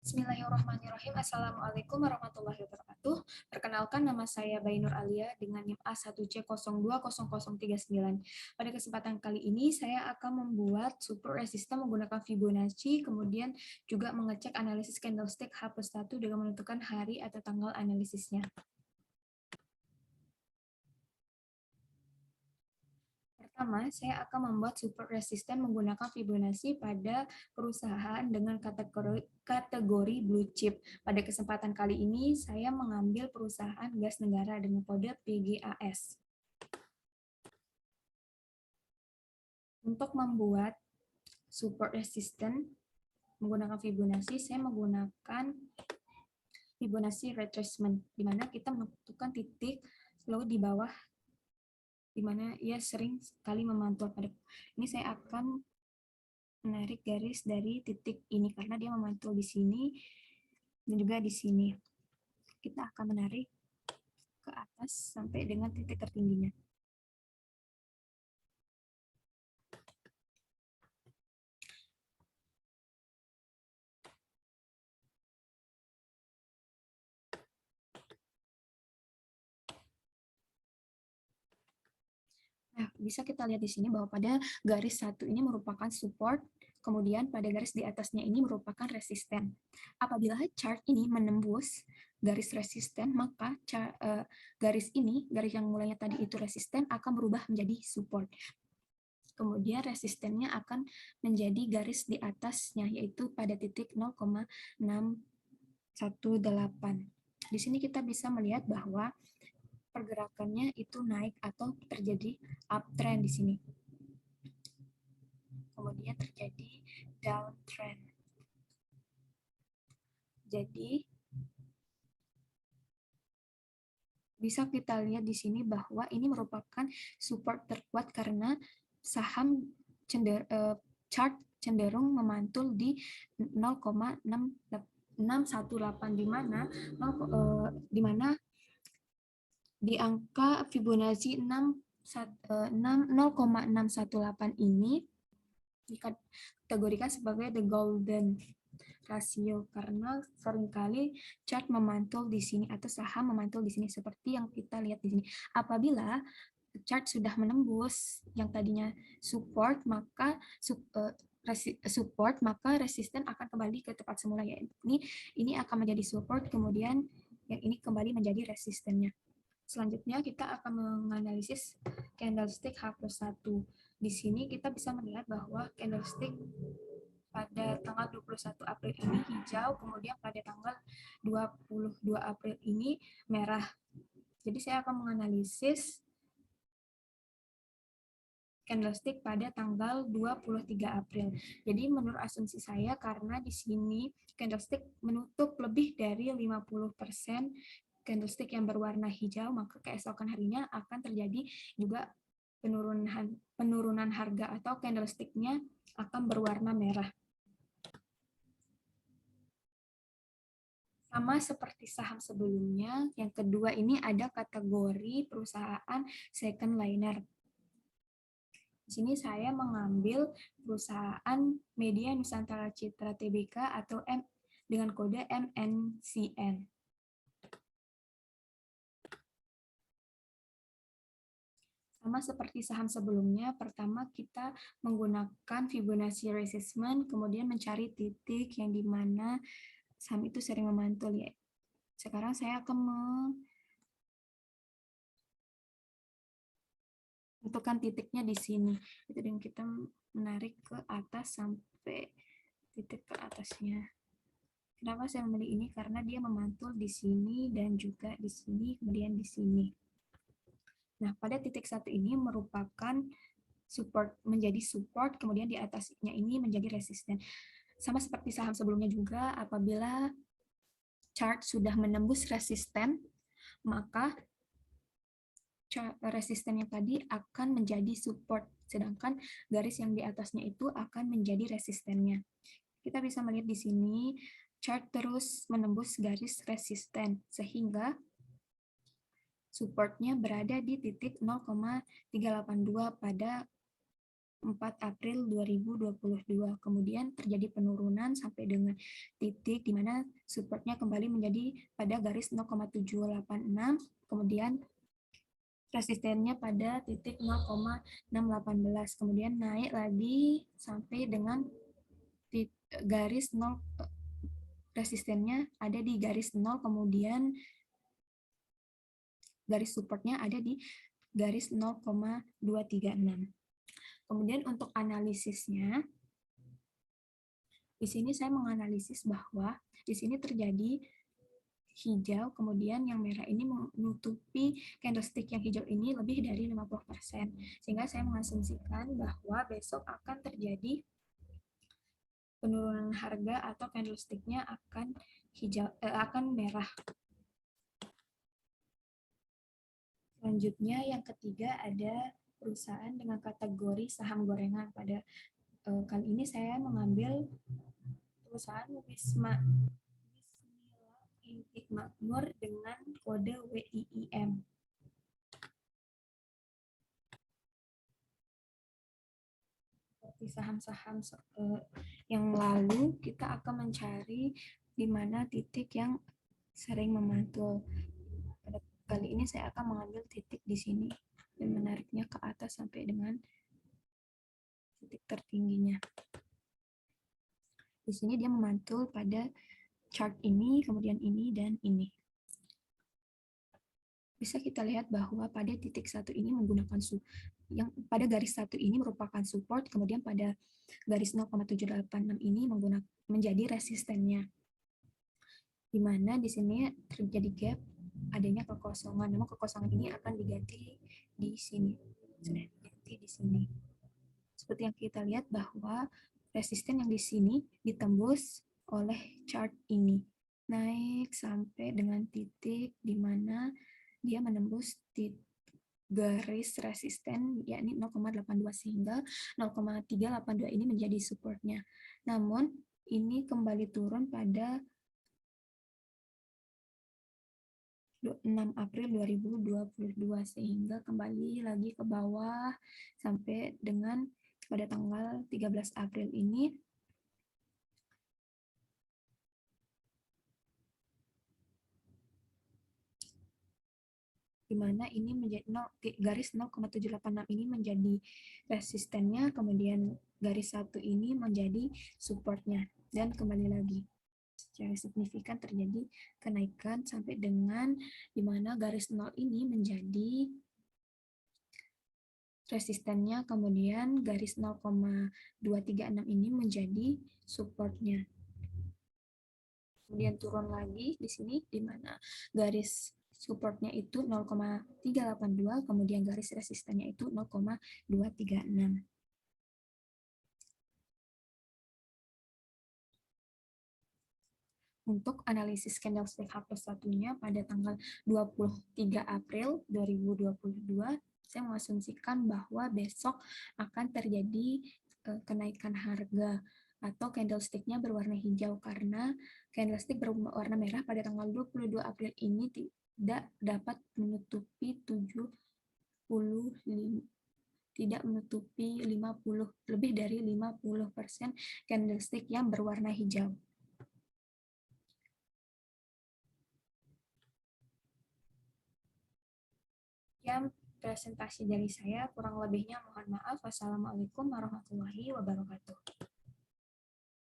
Bismillahirrahmanirrahim. Assalamualaikum warahmatullahi wabarakatuh. Perkenalkan, nama saya Bainur Alia dengan NIM A1C020039. Pada kesempatan kali ini saya akan membuat super resistan menggunakan Fibonacci, kemudian juga mengecek analisis candlestick H+1 dengan menentukan hari atau tanggal analisisnya. Pertama, saya akan membuat super resistan menggunakan Fibonacci pada perusahaan dengan kategori blue chip. Pada kesempatan kali ini, saya mengambil perusahaan gas negara dengan kode PGAS. Untuk membuat support resistant menggunakan Fibonacci, saya menggunakan Fibonacci retracement, di mana kita menentukan titik lalu di bawah di mana ia sering sekali memantul. Ini saya akan menarik garis dari titik ini karena dia memantul di sini dan juga di sini. Kita akan menarik ke atas sampai dengan titik tertingginya. Nah, bisa kita lihat di sini bahwa pada garis satu ini merupakan support, kemudian pada garis di atasnya ini merupakan resisten. Apabila chart ini menembus garis resisten, maka garis ini, garis yang mulainya tadi itu resisten, akan berubah menjadi support. Kemudian resistennya akan menjadi garis di atasnya, yaitu pada titik 0,618. Di sini kita bisa melihat bahwa pergerakannya itu naik atau terjadi uptrend di sini. Kemudian terjadi downtrend. Jadi bisa kita lihat di sini bahwa ini merupakan support terkuat karena saham chart cenderung memantul di 0,618 di mana di angka Fibonacci 0,618 ini dikategorikan sebagai the golden ratio karena seringkali chart memantul di sini atau saham memantul di sini seperti yang kita lihat di sini. Apabila chart sudah menembus yang tadinya support, maka resisten akan kembali ke tempat semula, ya. Ini akan menjadi support, kemudian yang ini kembali menjadi resistennya. Selanjutnya kita akan menganalisis candlestick H+1. Di sini kita bisa melihat bahwa candlestick pada tanggal 21 April ini hijau, kemudian pada tanggal 22 April ini merah. Jadi saya akan menganalisis candlestick pada tanggal 23 April. Jadi menurut asumsi saya, karena di sini candlestick menutup lebih dari 50% candlestick yang berwarna hijau, maka keesokan harinya akan terjadi juga penurunan harga atau candlestick-nya akan berwarna merah. Sama seperti saham sebelumnya, yang kedua ini ada kategori perusahaan second liner. Di sini saya mengambil perusahaan Media Nusantara Citra Tbk atau dengan kode MNCN. Sama seperti saham sebelumnya, pertama kita menggunakan Fibonacci retracement, kemudian mencari titik yang dimana saham itu sering memantul, ya. Sekarang saya akan menentukan titiknya di sini. Itu dengan kita menarik ke atas sampai titik ke atasnya. Kenapa saya memilih ini? Karena dia memantul di sini dan juga di sini, kemudian di sini. Nah, pada titik satu ini merupakan support, menjadi support, kemudian di atasnya ini menjadi resisten. Sama seperti saham sebelumnya juga, apabila chart sudah menembus resisten, maka resisten yang tadi akan menjadi support, sedangkan garis yang di atasnya itu akan menjadi resistennya. Kita bisa melihat di sini, chart terus menembus garis resisten, sehingga supportnya berada di titik 0,382 pada 4 April 2022. Kemudian terjadi penurunan sampai dengan titik di mana supportnya kembali menjadi pada garis 0,786, kemudian resistennya pada titik 0,618, kemudian naik lagi sampai dengan garis 0, resistennya ada di garis 0, kemudian garis supportnya ada di garis 0,236. Kemudian untuk analisisnya, di sini saya menganalisis bahwa di sini terjadi hijau, kemudian yang merah ini menutupi candlestick yang hijau ini lebih dari 50%. Sehingga saya mengasumsikan bahwa besok akan terjadi penurunan harga atau candlesticknya akan akan merah. Selanjutnya yang ketiga ada perusahaan dengan kategori saham gorengan. Pada kali ini saya mengambil perusahaan Wismila Intik Makmur dengan kode WIIM. Seperti saham-saham yang lalu, kita akan mencari di mana titik yang sering memantul. Pada kali ini saya akan mengambil titik di sini dan menariknya ke atas sampai dengan titik tertingginya. Di sini dia memantul pada chart ini, kemudian ini, dan ini. Bisa kita lihat bahwa pada titik satu ini menggunakan yang pada garis satu ini merupakan support, kemudian pada garis 0,786 ini menjadi resistennya. Di mana di sini terjadi gap, adanya kekosongan. Namun kekosongan ini akan diganti di sini. Sudah diganti di sini. Seperti yang kita lihat bahwa resisten yang di sini ditembus oleh chart ini. Naik sampai dengan titik di mana dia menembus garis resisten yakni 0,82 sehingga 0,382 ini menjadi supportnya. Namun ini kembali turun pada 6 April 2022 sehingga kembali lagi ke bawah sampai dengan pada tanggal 13 April ini di mana ini menjadi garis 0,786 ini menjadi resistennya, kemudian garis satu ini menjadi supportnya, dan kembali lagi secara signifikan terjadi kenaikan sampai dengan di mana garis 0 ini menjadi resistennya, kemudian garis 0,236 ini menjadi supportnya. Kemudian turun lagi di sini di mana garis supportnya itu 0,382, kemudian garis resistennya itu 0,236. Untuk analisis candlestick H+1-nya pada tanggal 23 April 2022, saya mengasumsikan bahwa besok akan terjadi kenaikan harga atau candlestick-nya berwarna hijau karena candlestick berwarna merah pada tanggal 22 April ini tidak dapat menutupi 50 lebih dari 50% candlestick yang berwarna hijau. Sekian presentasi dari saya, kurang lebihnya mohon maaf. Wassalamualaikum warahmatullahi wabarakatuh.